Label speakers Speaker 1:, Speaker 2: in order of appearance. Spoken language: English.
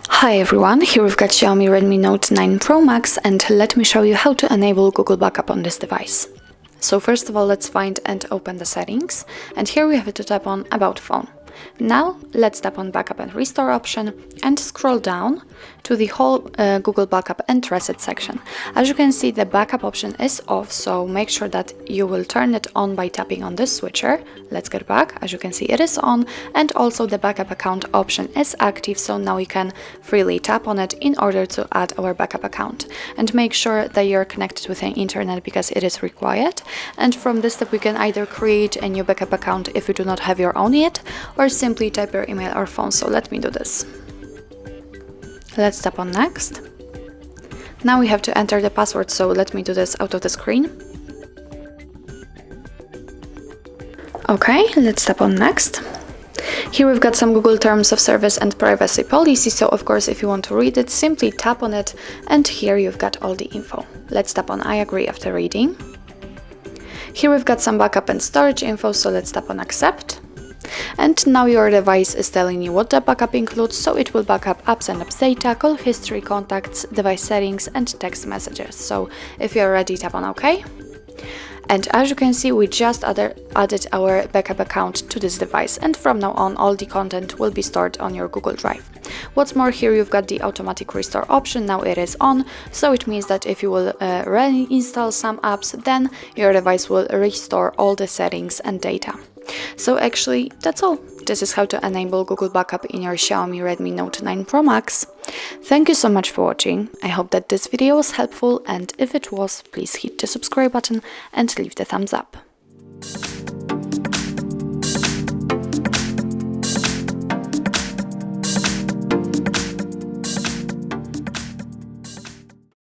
Speaker 1: Hi everyone, here we've got Xiaomi Redmi Note 9 Pro Max, and let me show you how to enable Google Backup on this device. So first of all, let's find and open the settings, and here we have to tap on About Phone. Now let's tap on Backup and Restore option and scroll down to the whole Google Backup and Reset section. As you can see, the backup option is off, so make sure that you will turn it on by tapping on this switcher. Let's get back. As you can see, it is on, and also the backup account option is active, so now we can freely tap on it in order to add our backup account. And make sure that you're connected with the internet because it is required. And from this step, we can either create a new backup account if you do not have your own yet, or simply type your email or phone. So let me do this. Let's tap on Next. Now we have to enter the password, so let me do this out of the screen. Okay, let's tap on Next. Here we've got some Google Terms of Service and Privacy Policy, so of course if you want to read it, simply tap on it, and here you've got all the info. Let's tap on I agree after reading. Here we've got some backup and storage info, so let's tap on Accept. And now your device is telling you what the backup includes, so it will back up apps and apps data, call history, contacts, device settings and text messages. So if you're ready, tap on OK. And as you can see, we just added our backup account to this device, and from now on all the content will be stored on your Google Drive. What's more, here you've got the automatic restore option. Now it is on, so it means that if you will reinstall some apps, then your device will restore all the settings and data. So actually, that's all. This is how to enable Google Backup in your Xiaomi Redmi Note 9 Pro Max. Thank you so much for watching. I hope that this video was helpful, and if it was, please hit the subscribe button and leave the thumbs up.